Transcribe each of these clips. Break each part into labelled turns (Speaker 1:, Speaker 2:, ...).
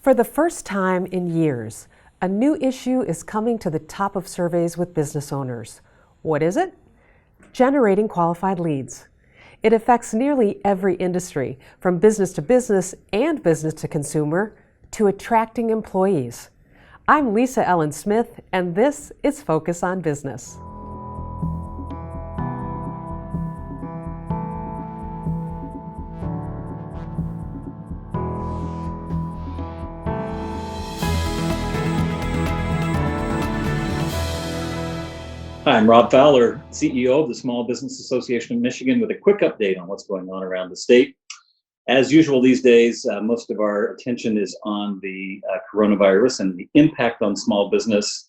Speaker 1: For the first time in years, a new issue is coming to the top of surveys with business owners. What is it? Generating qualified leads. It affects nearly every industry, from business to business and business to consumer, to attracting employees. I'm Lisa Ellen Smith, and this is Focus on Business.
Speaker 2: Hi, I'm Rob Fowler, CEO of the Small Business Association of Michigan, with a quick update on what's going on around the state. As usual these days, most of our attention is on the coronavirus and the impact on small business.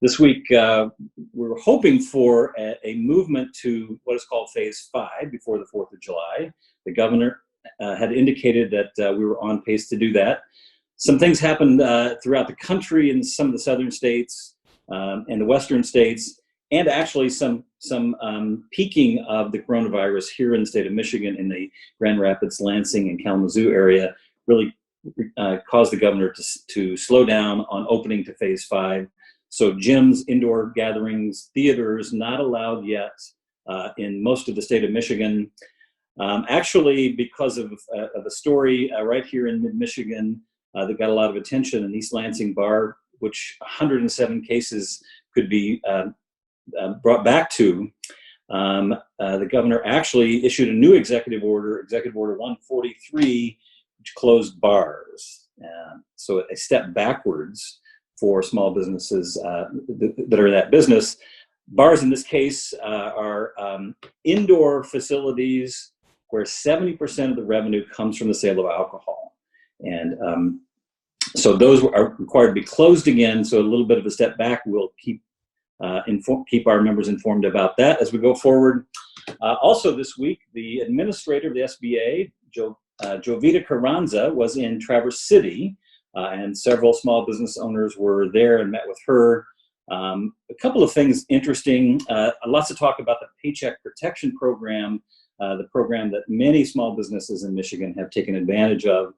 Speaker 2: This week, we're hoping for a movement to what is called Phase 5 before the 4th of July. The governor had indicated that we were on pace to do that. Some things happened throughout the country in some of the southern states and the western states, and actually some peaking of the coronavirus here in the state of Michigan in the Grand Rapids, Lansing, and Kalamazoo area really caused the governor to slow down on opening to Phase 5. So gyms, indoor gatherings, theaters not allowed yet in most of the state of Michigan. Actually, because of a story right here in mid-Michigan that got a lot of attention, an East Lansing bar, which 107 cases could be brought back to, the governor actually issued a new executive order 143, which closed bars. So a step backwards for small businesses that are in that business. Bars in this case are indoor facilities where 70% of the revenue comes from the sale of alcohol. And so those are required to be closed again. So a little bit of a step back. We'll keep our members informed about that as we go forward. Also this week, the administrator of the SBA, Jovita Carranza, was in Traverse City, and several small business owners were there and met with her. A couple of things interesting, lots of talk about the Paycheck Protection Program, the program that many small businesses in Michigan have taken advantage of.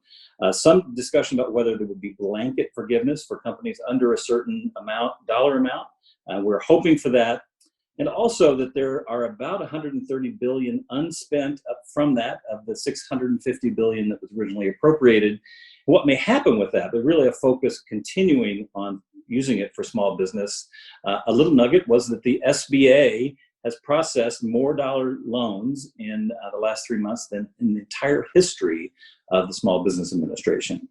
Speaker 2: Some discussion about whether there would be blanket forgiveness for companies under a certain dollar amount. We're hoping for that. And also that there are about $130 billion unspent up from that of the $650 billion that was originally appropriated. What may happen with that, but really a focus continuing on using it for small business. A little nugget was that the SBA has processed more dollar loans in the last 3 months than in the entire history of the Small Business Administration.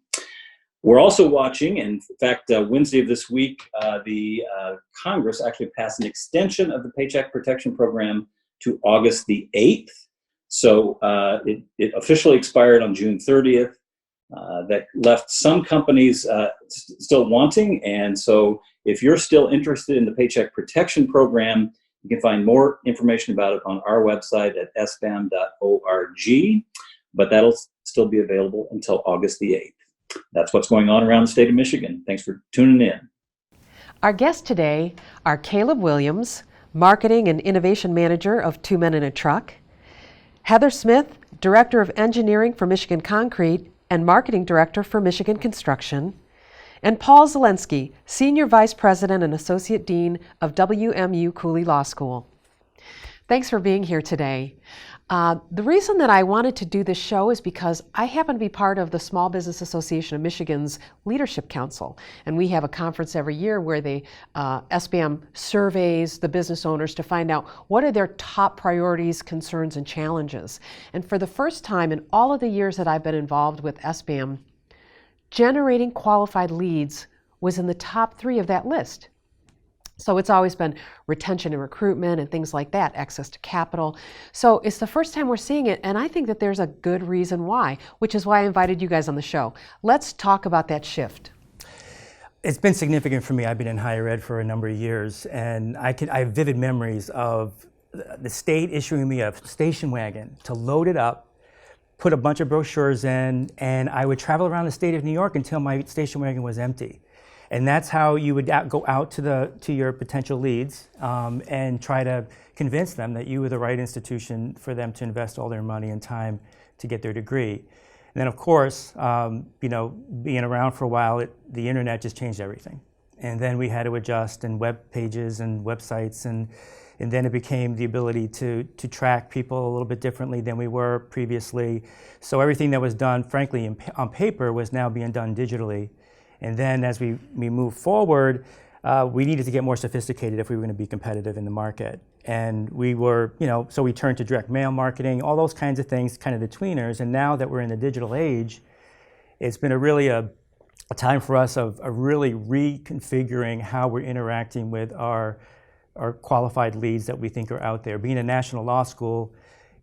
Speaker 2: We're also watching, and in fact, Wednesday of this week, the Congress actually passed an extension of the Paycheck Protection Program to August the 8th. So it officially expired on June 30th. That left some companies still wanting. And so if you're still interested in the Paycheck Protection Program, you can find more information about it on our website at sbam.org. But that'll still be available until August the 8th. That's what's going on around the state of Michigan. Thanks for tuning in.
Speaker 1: Our guests today are Caleb Williams, Marketing and Innovation Manager of Two Men in a Truck, Heather Smith, Director of Engineering for Michigan Concrete and Marketing Director for Michigan Construction, and Paul Zelensky, Senior Vice President and Associate Dean of WMU Cooley Law School. Thanks for being here today. The reason that I wanted to do this show is because I happen to be part of the Small Business Association of Michigan's Leadership Council, and we have a conference every year where the SBM surveys the business owners to find out what are their top priorities, concerns, and challenges. And for the first time in all of the years that I've been involved with SBM, generating qualified leads was in the top 3 of that list. So it's always been retention and recruitment and things like that, access to capital. So it's the first time we're seeing it, and I think that there's a good reason why, which is why I invited you guys on the show. Let's talk about that shift.
Speaker 3: It's been significant for me. I've been in higher ed for a number of years, and I have vivid memories of the state issuing me a station wagon to load it up, put a bunch of brochures in, and I would travel around the state of New York until my station wagon was empty. And that's how you would go out to your potential leads and try to convince them that you were the right institution for them to invest all their money and time to get their degree. And then, of course, being around for a while, the internet just changed everything. And then we had to adjust in web pages and websites, and then it became the ability to track people a little bit differently than we were previously. So everything that was done, frankly, on paper was now being done digitally. And then as we move forward, we needed to get more sophisticated if we were going to be competitive in the market. And we were, so we turned to direct mail marketing, all those kinds of things, kind of the tweeners. And now that we're in the digital age, it's been a time for us of really reconfiguring how we're interacting with our qualified leads that we think are out there. Being a national law school,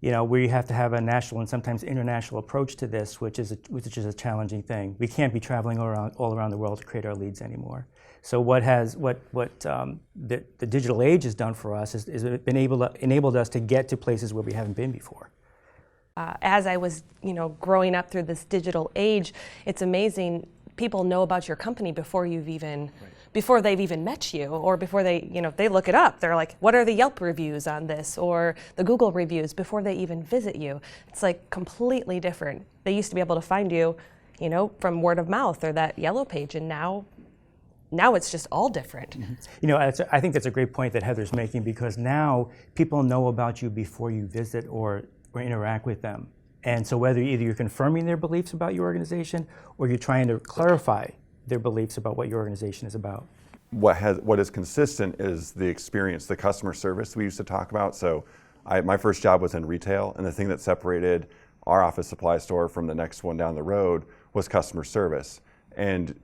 Speaker 3: we have to have a national and sometimes international approach to this, which is a challenging thing. We can't be traveling all around the world to create our leads anymore. So what the digital age has done for us is enabled us to get to places where we haven't been before.
Speaker 4: As I was, growing up through this digital age, it's amazing. People know about your company before before they've even met you, or before they look it up. They're like, what are the Yelp reviews on this, or the Google reviews, before they even visit you. It's like completely different. They used to be able to find you, from word of mouth or that yellow page, and now it's just all different.
Speaker 3: Mm-hmm. I think that's a great point that Heather's making, because now people know about you before you visit or interact with them. And so whether either you're confirming their beliefs about your organization or you're trying to clarify their beliefs about what your organization is about.
Speaker 5: What is consistent is the experience, the customer service we used to talk about. So my first job was in retail, and the thing that separated our office supply store from the next one down the road was customer service. And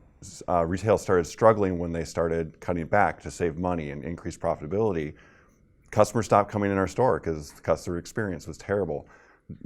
Speaker 5: retail started struggling when they started cutting back to save money and increase profitability. Customers stopped coming in our store because the customer experience was terrible.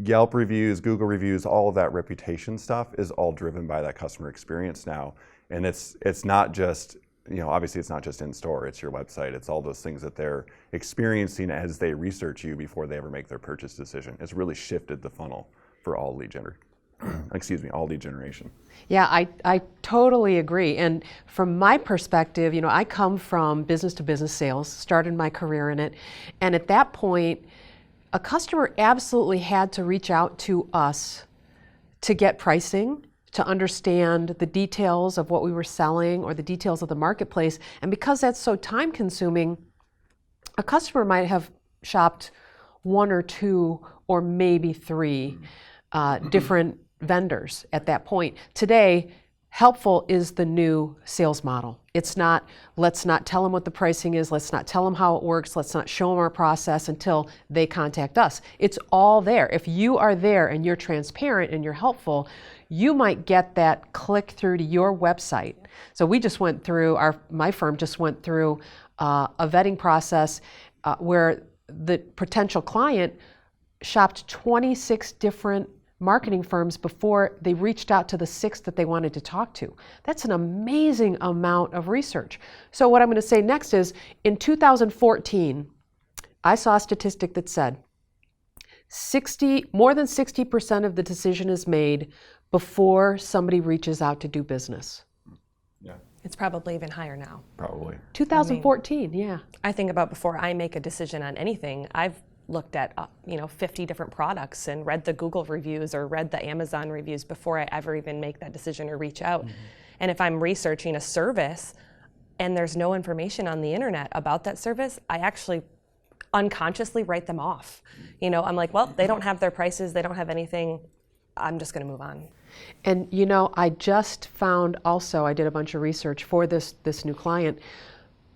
Speaker 5: Yelp reviews, Google reviews, all of that reputation stuff is all driven by that customer experience now. And it's not just, obviously it's not just in store, it's your website, it's all those things that they're experiencing as they research you before they ever make their purchase decision. It's really shifted the funnel for all lead generation.
Speaker 1: Yeah, I totally agree. And from my perspective, I come from business to business sales, started my career in it. And at that point, a customer absolutely had to reach out to us to get pricing, to understand the details of what we were selling or the details of the marketplace. And because that's so time consuming, a customer might have shopped one or two or maybe three different vendors at that point. Today, Helpful is the new sales model. It's not, let's not tell them what the pricing is, let's not tell them how it works, let's not show them our process until they contact us. It's all there. If you are there and you're transparent and you're helpful, you might get that click through to your website. So we just went through, my firm just went through a vetting process where the potential client shopped 26 different marketing firms before they reached out to the 6 that they wanted to talk to. That's an amazing amount of research. So what I'm going to say next is, in 2014, I saw a statistic that said more than 60% of the decision is made before somebody reaches out to do business.
Speaker 5: Yeah.
Speaker 4: It's probably even higher now.
Speaker 5: Probably.
Speaker 1: 2014, yeah.
Speaker 4: I think about before I make a decision on anything, I've looked at 50 different products and read the Google reviews or read the Amazon reviews before I ever even make that decision or reach out. Mm-hmm. And if I'm researching a service and there's no information on the internet about that service, I actually unconsciously write them off. I'm like, well, they don't have their prices, they don't have anything, I'm just going to move on.
Speaker 1: And I just found also, I did a bunch of research for this new client,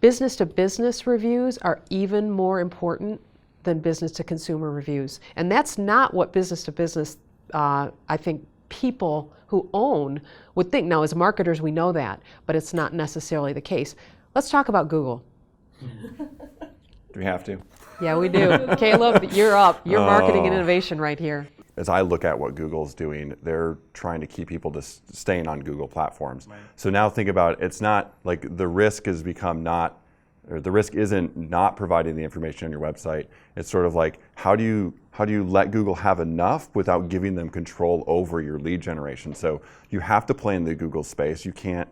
Speaker 1: business to business reviews are even more important than business to consumer reviews. And that's not what business to business, I think people who own would think. Now, as marketers, we know that, but it's not necessarily the case. Let's talk about Google.
Speaker 5: Do we have to?
Speaker 1: Yeah, we do. Caleb, you're up. You're marketing and innovation right here.
Speaker 5: As I look at what Google's doing, they're trying to keep people staying on Google platforms. Right. So now think about it, it's not like the risk has become the risk isn't not providing the information on your website. It's sort of like, how do you let Google have enough without giving them control over your lead generation? So you have to play in the Google space. You can't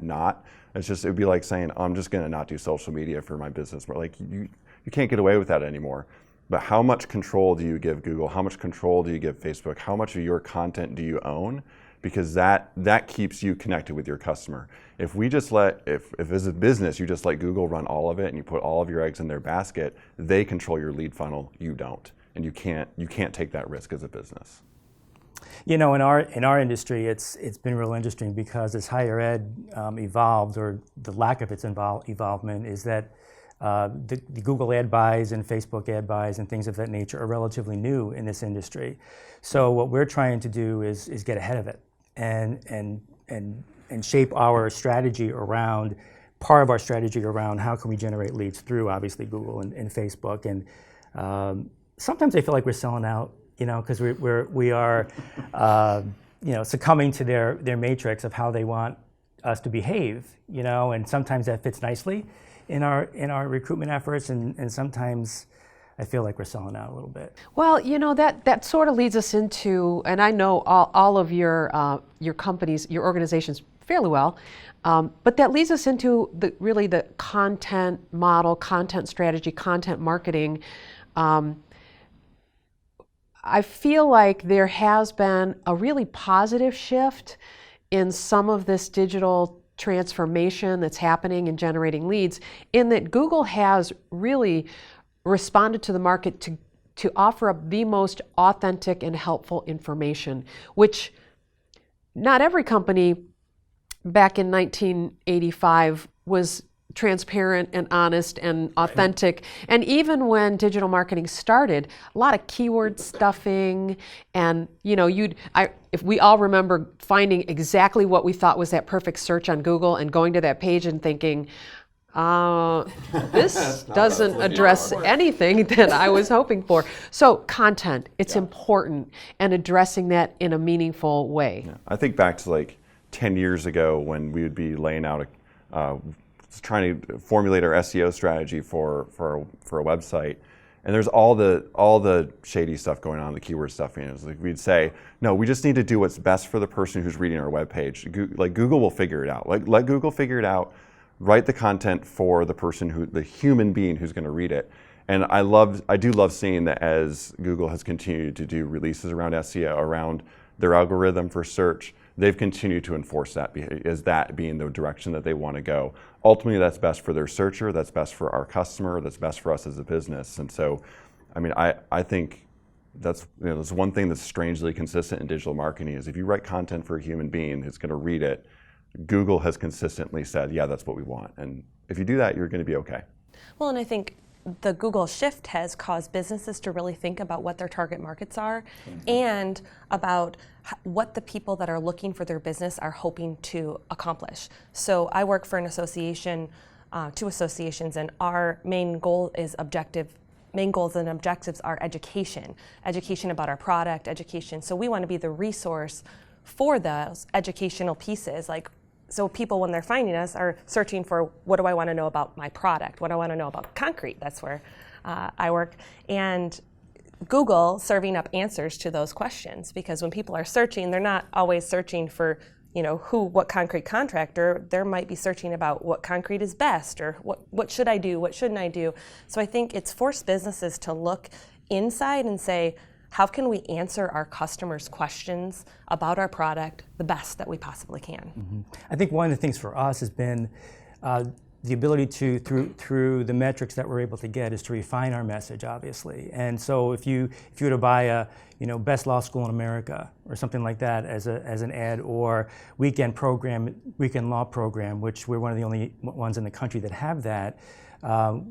Speaker 5: not. It'd be like saying, I'm just going to not do social media for my business. But like you can't get away with that anymore. But how much control do you give Google? How much control do you give Facebook? How much of your content do you own? Because that keeps you connected with your customer. If we just if as a business, you just let Google run all of it and you put all of your eggs in their basket, they control your lead funnel, you don't. And you can't take that risk as a business.
Speaker 3: You know, in our industry, it's been real interesting because as higher ed evolved, or the lack of its evolvement, is that the Google ad buys and Facebook ad buys and things of that nature are relatively new in this industry. So what we're trying to do is get ahead of it and shape our strategy around, part of our strategy around how can we generate leads through obviously Google and Facebook. And sometimes I feel like we're selling out, you know, because we are you know, succumbing to their matrix of how they want us to behave, you know, and sometimes that fits nicely in our recruitment efforts, and sometimes I feel like we're selling out a little bit.
Speaker 1: Well, you know, that sort of leads us into, and I know all of your companies, your organizations fairly well, but that leads us into really the content model, content strategy, content marketing. I feel like there has been a really positive shift in some of this digital transformation that's happening and generating leads, in that Google has really responded to the market to offer up the most authentic and helpful information, which not every company back in 1985 was transparent and honest and authentic. And even when digital marketing started, a lot of keyword stuffing, and you know, if we all remember finding exactly what we thought was that perfect search on Google and going to that page and thinking, this doesn't address anything that I was hoping for. So content, it's important, and addressing that in a meaningful way.
Speaker 5: Yeah. I think back to like 10 years ago when we would be laying out trying to formulate our SEO strategy for a website, and there's all the shady stuff going on, the keyword stuff. You know, like we'd say, no, we just need to do what's best for the person who's reading our web page. Like Google will figure it out. Like let Google figure it out. Write the content for the person the human being who's going to read it. And I do love seeing that as Google has continued to do releases around SEO, around their algorithm for search, they've continued to enforce that as that being the direction that they want to go. Ultimately, that's best for their searcher, that's best for our customer, that's best for us as a business. And so, I mean, I think that's one thing that's strangely consistent in digital marketing is if you write content for a human being who's going to read it, Google has consistently said, yeah, that's what we want. And if you do that, you're going to be okay.
Speaker 4: Well, and I think the Google shift has caused businesses to really think about what their target markets are and about what the people that are looking for their business are hoping to accomplish. So I work for an association, 2 associations, and our main goals and objectives are education about our product, education. So we want to be the resource for those educational pieces, so people, when they're finding us, are searching for, what do I want to know about my product? What do I want to know about concrete? That's where I work. And Google serving up answers to those questions, because when people are searching, they're not always searching for, what concrete contractor. They might be searching about what concrete is best, or what should I do, what shouldn't I do. So I think it's forced businesses to look inside and say, how can we answer our customers' questions about our product the best that we possibly can?
Speaker 3: Mm-hmm. I think one of the things for us has been the ability to, through the metrics that we're able to get, is to refine our message, obviously. And so if you were to buy a best law school in America or something like that as an ad, or weekend law program, which we're one of the only ones in the country that have that,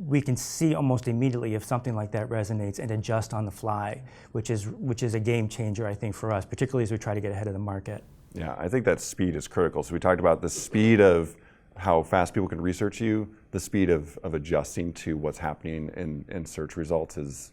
Speaker 3: we can see almost immediately if something like that resonates and adjust on the fly, which is a game changer, I think, for us, particularly as we try to get ahead of the market.
Speaker 5: Yeah, I think that speed is critical. So we talked about the speed of how fast people can research you. The speed of adjusting to what's happening in search results is,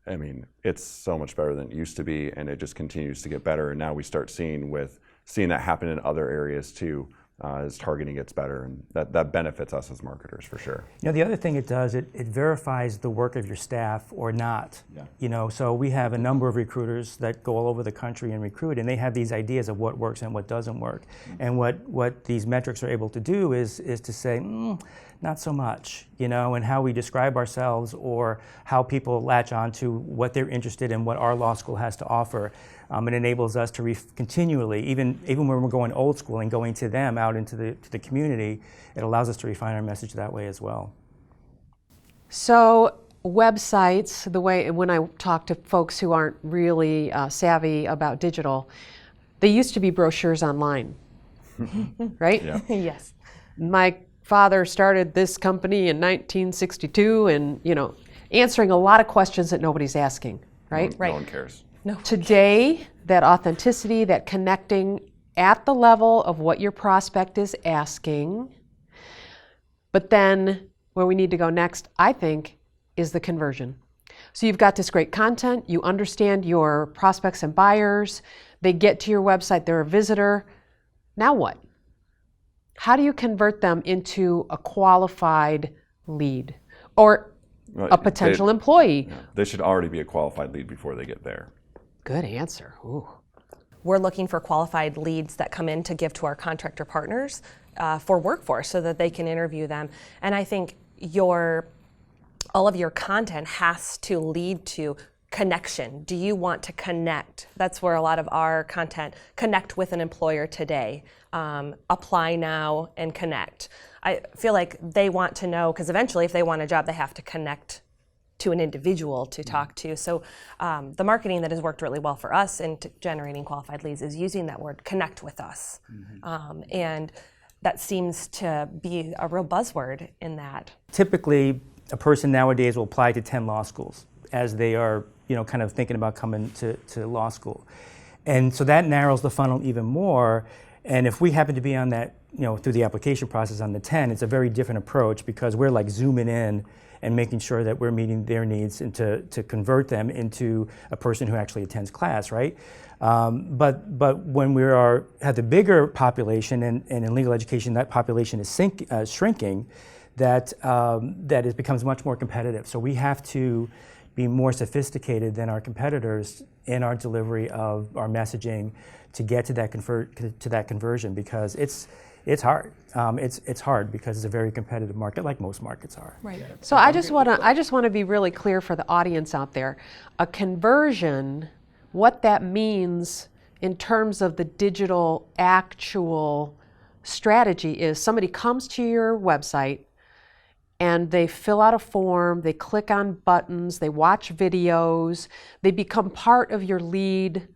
Speaker 5: I mean, it's so much better than it used to be, and it just continues to get better. And now we start seeing that happen in other areas too. as targeting gets better, and that benefits us as marketers for sure.
Speaker 3: You know, the other thing it does, it verifies the work of your staff or not.
Speaker 5: Yeah.
Speaker 3: You know, so we have a number of recruiters that go all over the country and recruit, and they have these ideas of what works and what doesn't work. And what these metrics are able to do is to say, not so much, you know, and how we describe ourselves or how people latch on to what they're interested in, what our law school has to offer. It enables us to continually, even when we're going old school and going to them out into the community, it allows us to refine our message that way as well.
Speaker 1: So websites, the way when I talk to folks who aren't really savvy about digital, they used to be brochures online, right?
Speaker 5: Yeah.
Speaker 4: Yes.
Speaker 1: My father started this company in 1962, and answering a lot of questions that nobody's asking, right?
Speaker 5: No one cares.
Speaker 1: Today, that authenticity, that connecting at the level of what your prospect is asking, but then where we need to go next, I think, is the conversion. So you've got this great content, you understand your prospects and buyers, they get to your website, they're a visitor. Now what? How do you convert them into a qualified lead or a potential employee?
Speaker 5: Yeah, they should already be a qualified lead before they get there.
Speaker 1: Good answer. Ooh.
Speaker 4: We're looking for qualified leads that come in to give to our contractor partners for workforce so that they can interview them. And I think all of your content has to lead to connection. Do you want to connect? That's where a lot of our content, connect with an employer today, apply now and connect. I feel like they want to know, because eventually if they want a job, they have to connect to an individual to talk to. So the marketing that has worked really well for us in generating qualified leads is using that word, connect with us. And that seems to be a real buzzword in that.
Speaker 3: Typically, a person nowadays will apply to 10 law schools as they are, kind of thinking about coming to law school. And so that narrows the funnel even more. And if we happen to be on that, through the application process on the 10, it's a very different approach because we're like zooming in and making sure that we're meeting their needs and to convert them into a person who actually attends class, right? But when we have the bigger population and in legal education, that population is shrinking, that it becomes much more competitive. So we have to be more sophisticated than our competitors in our delivery of our messaging to get to that conversion because it's hard. It's hard because it's a very competitive market, like most markets are.
Speaker 4: Right.
Speaker 1: So I just want to be really clear for the audience out there. A conversion, what that means in terms of the digital actual strategy is somebody comes to your website and they fill out a form, they click on buttons, they watch videos, they become part of your lead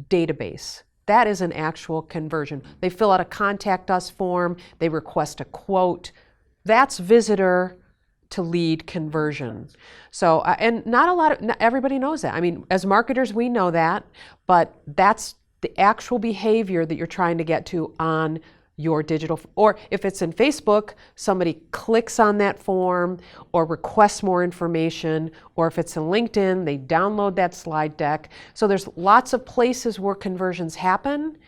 Speaker 1: database. That is an actual conversion. They fill out a contact us form, they request a quote. That's visitor to lead conversion. So, and not everybody knows that. I mean, as marketers, we know that, but that's the actual behavior that you're trying to get to on your digital, or if it's in Facebook, somebody clicks on that form or requests more information, or if it's in LinkedIn, they download that slide deck. So there's lots of places where conversions happen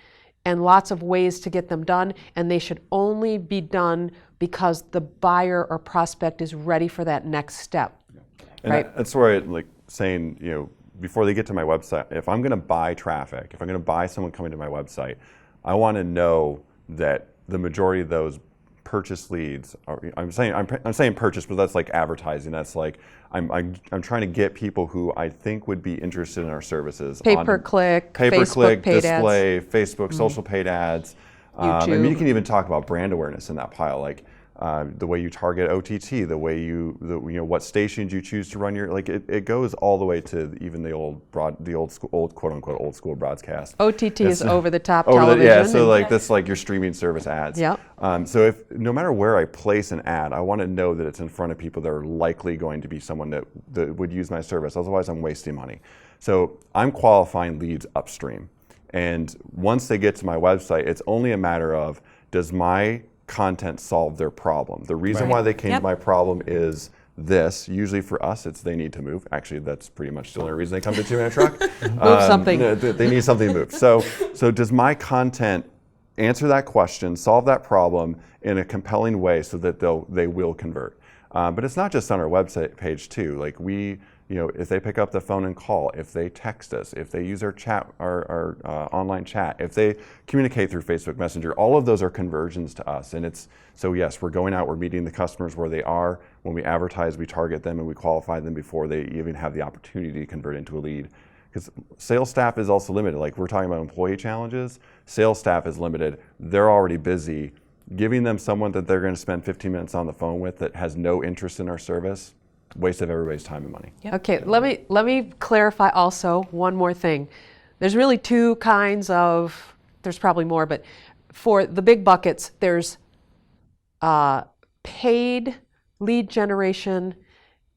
Speaker 1: and lots of ways to get them done, and they should only be done because the buyer or prospect is ready for that next step.
Speaker 5: And
Speaker 1: right?
Speaker 5: That's where I like saying, before they get to my website, if I'm going to buy traffic, if I'm going to buy someone coming to my website, I want to know that the majority of those purchase leads are, I'm saying purchase, but that's like advertising. That's like I'm trying to get people who I think would be interested in our services.
Speaker 1: Pay-per-click,
Speaker 5: Pay-per-click,
Speaker 1: Facebook paid
Speaker 5: display,
Speaker 1: ads.
Speaker 5: Facebook, social paid ads. I mean, you can even talk about brand awareness in that pile, like the way you target OTT, the way what stations you choose to run your, like it goes all the way to even the old quote unquote old school broadcast.
Speaker 1: OTT is over the top television.
Speaker 5: Yeah, so like that's like your streaming service ads.
Speaker 1: Yep.
Speaker 5: So if no matter where I place an ad, I want to know that it's in front of people that are likely going to be someone that would use my service. Otherwise, I'm wasting money. So I'm qualifying leads upstream. And once they get to my website, it's only a matter of, does my content solve their problem? The reason why they came to my problem is this. Usually for us, it's they need to move. Actually, that's pretty much the only reason they come to 2 Minute Truck.
Speaker 1: Move something.
Speaker 5: They need something to move. So does my content answer that question, solve that problem in a compelling way so that they will convert. But it's not just on our website page too. Like if they pick up the phone and call, if they text us, if they use our chat, our online chat, if they communicate through Facebook Messenger, all of those are conversions to us. And so yes, we're going out, we're meeting the customers where they are. When we advertise, we target them and we qualify them before they even have the opportunity to convert into a lead. Because sales staff is also limited. Like we're talking about employee challenges, sales staff is limited. They're already busy. Giving them someone that they're going to spend 15 minutes on the phone with that has no interest in our service, waste of everybody's time and money.
Speaker 4: Yep.
Speaker 1: Okay, let me clarify also one more thing. There's really two kinds of, there's probably more, but for the big buckets, there's paid lead generation,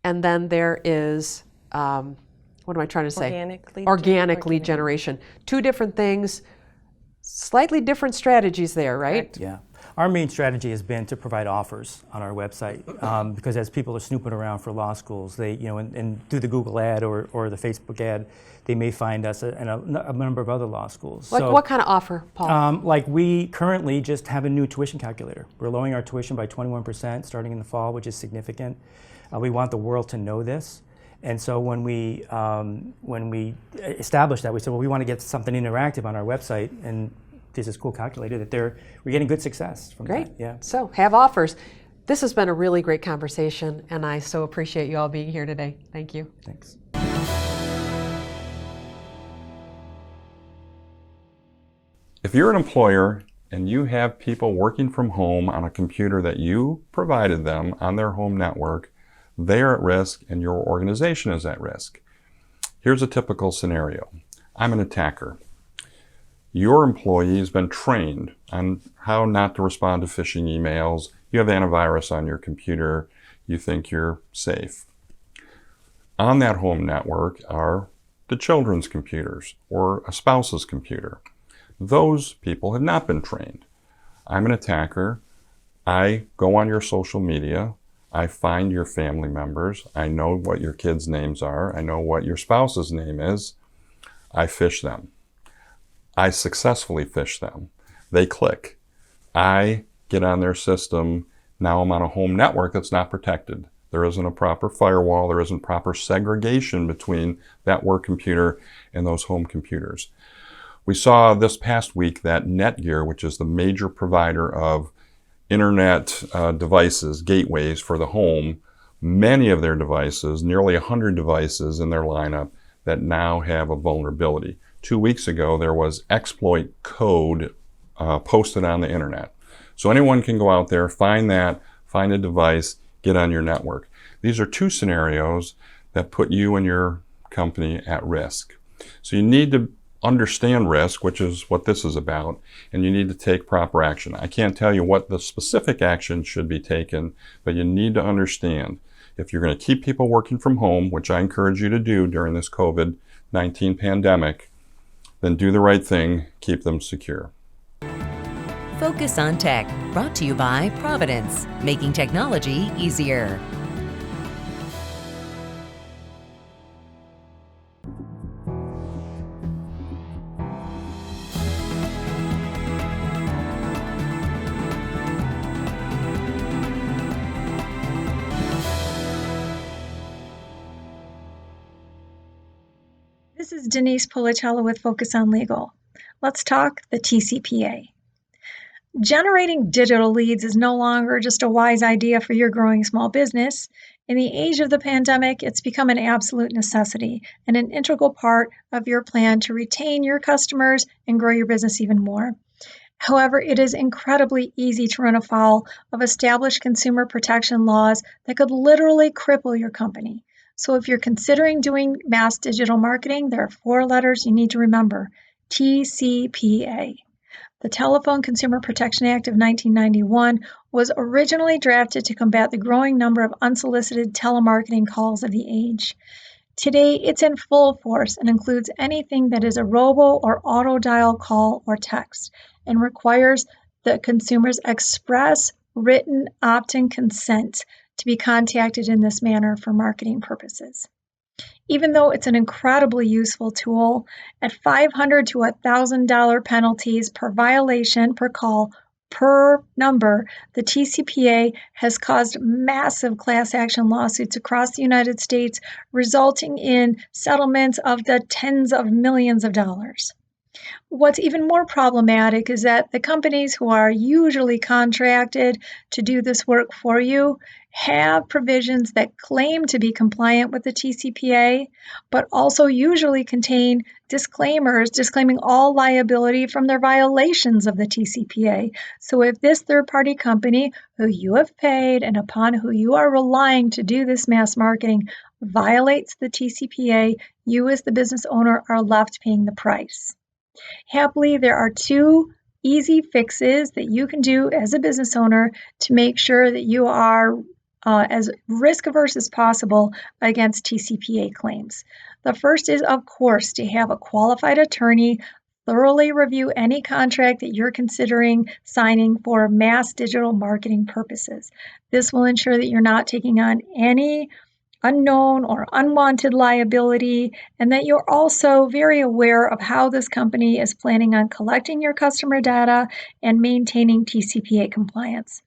Speaker 1: and then there is, what am I trying to say?
Speaker 4: Organic lead
Speaker 1: generation. Two different things, slightly different strategies there, right?
Speaker 4: Correct.
Speaker 3: Yeah. Our main strategy has been to provide offers on our website because as people are snooping around for law schools, they, and through the Google ad or the Facebook ad, they may find us in a number of other law schools.
Speaker 1: Like what kind of offer, Paul?
Speaker 3: Like we currently just have a new tuition calculator. We're lowering our tuition by 21% starting in the fall, which is significant. We want the world to know this. And so when we established that, we said, well, we want to get something interactive on our website, and there's this cool calculator that we're getting good success from.
Speaker 1: Great.
Speaker 3: That. Yeah.
Speaker 1: So have offers. This has been a really great conversation, and I so appreciate you all being here today. Thank you.
Speaker 3: Thanks.
Speaker 6: If you're an employer and you have people working from home on a computer that you provided them on their home network, they are at risk and your organization is at risk. Here's a typical scenario. I'm an attacker. Your employee has been trained on how not to respond to phishing emails. You have antivirus on your computer. You think you're safe. On that home network are the children's computers or a spouse's computer. Those people have not been trained. I'm an attacker. I go on your social media. I find your family members. I know what your kids' names are. I know what your spouse's name is. I phish them. I successfully phish them. They click. I get on their system. Now I'm on a home network that's not protected. There isn't a proper firewall. There isn't proper segregation between that work computer and those home computers. We saw this past week that Netgear, which is the major provider of internet devices, gateways for the home, many of their devices, nearly 100 devices in their lineup that now have a vulnerability. 2 weeks ago, there was exploit code posted on the internet. So anyone can go out there, find a device, get on your network. These are two scenarios that put you and your company at risk. So you need to understand risk, which is what this is about, and you need to take proper action. I can't tell you what the specific action should be taken, but you need to understand if you're going to keep people working from home, which I encourage you to do during this COVID-19 pandemic, then do the right thing, keep them secure.
Speaker 7: Focus on Tech, brought to you by Providence, making technology easier.
Speaker 8: This is Denise Policello with Focus on Legal. Let's talk the TCPA. Generating digital leads is no longer just a wise idea for your growing small business. In the age of the pandemic, it's become an absolute necessity and an integral part of your plan to retain your customers and grow your business even more. However, it is incredibly easy to run afoul of established consumer protection laws that could literally cripple your company. So if you're considering doing mass digital marketing, there are 4 letters you need to remember: TCPA. The Telephone Consumer Protection Act of 1991 was originally drafted to combat the growing number of unsolicited telemarketing calls of the age. Today, it's in full force and includes anything that is a robo or auto dial call or text, and requires the consumer's express written opt-in consent to be contacted in this manner for marketing purposes. Even though it's an incredibly useful tool, at $500 to $1,000 penalties per violation per call per number, the TCPA has caused massive class action lawsuits across the United States, resulting in settlements of the tens of millions of dollars. What's even more problematic is that the companies who are usually contracted to do this work for you have provisions that claim to be compliant with the TCPA, but also usually contain disclaimers disclaiming all liability from their violations of the TCPA. So if this third-party company who you have paid and upon who you are relying to do this mass marketing violates the TCPA, you as the business owner are left paying the price. Happily, there are two easy fixes that you can do as a business owner to make sure that you are as risk averse as possible against TCPA claims. The first is, of course, to have a qualified attorney thoroughly review any contract that you're considering signing for mass digital marketing purposes. This will ensure that you're not taking on any unknown or unwanted liability, and that you're also very aware of how this company is planning on collecting your customer data and maintaining TCPA compliance.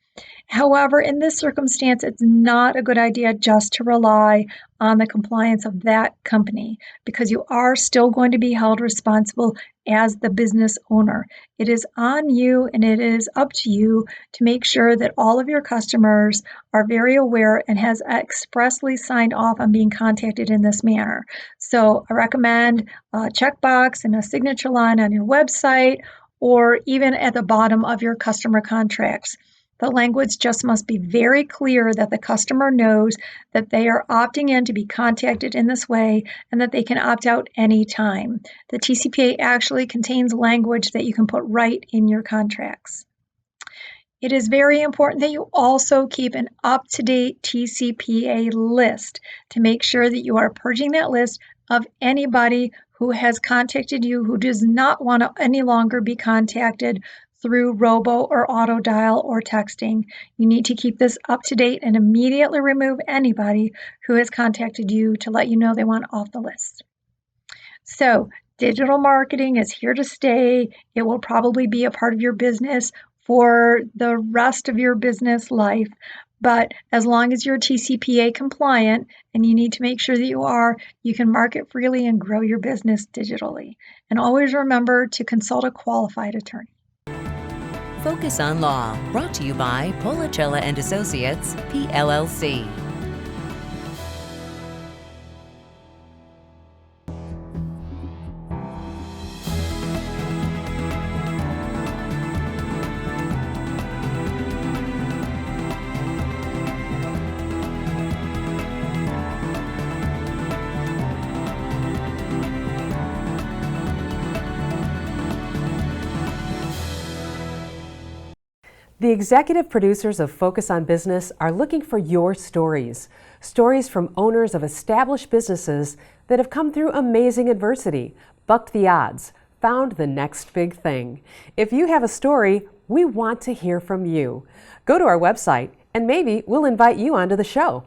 Speaker 8: However, in this circumstance, it's not a good idea just to rely on the compliance of that company, because you are still going to be held responsible as the business owner. It is on you, and it is up to you to make sure that all of your customers are very aware and has expressly signed off on being contacted in this manner. So I recommend a checkbox and a signature line on your website, or even at the bottom of your customer contracts. The language just must be very clear that the customer knows that they are opting in to be contacted in this way and that they can opt out anytime. The TCPA actually contains language that you can put right in your contracts. It is very important that you also keep an up-to-date TCPA list to make sure that you are purging that list of anybody who has contacted you who does not want to any longer be contacted through robo or auto dial or texting. You need to keep this up to date and immediately remove anybody who has contacted you to let you know they want off the list. So, digital marketing is here to stay. It will probably be a part of your business for the rest of your business life. But as long as you're TCPA compliant, and you need to make sure that you can market freely and grow your business digitally. And always remember to consult a qualified attorney.
Speaker 7: Focus on Law, brought to you by Policella and Associates, PLLC.
Speaker 1: The executive producers of Focus on Business are looking for your stories. Stories from owners of established businesses that have come through amazing adversity, bucked the odds, found the next big thing. If you have a story, we want to hear from you. Go to our website and maybe we'll invite you onto the show.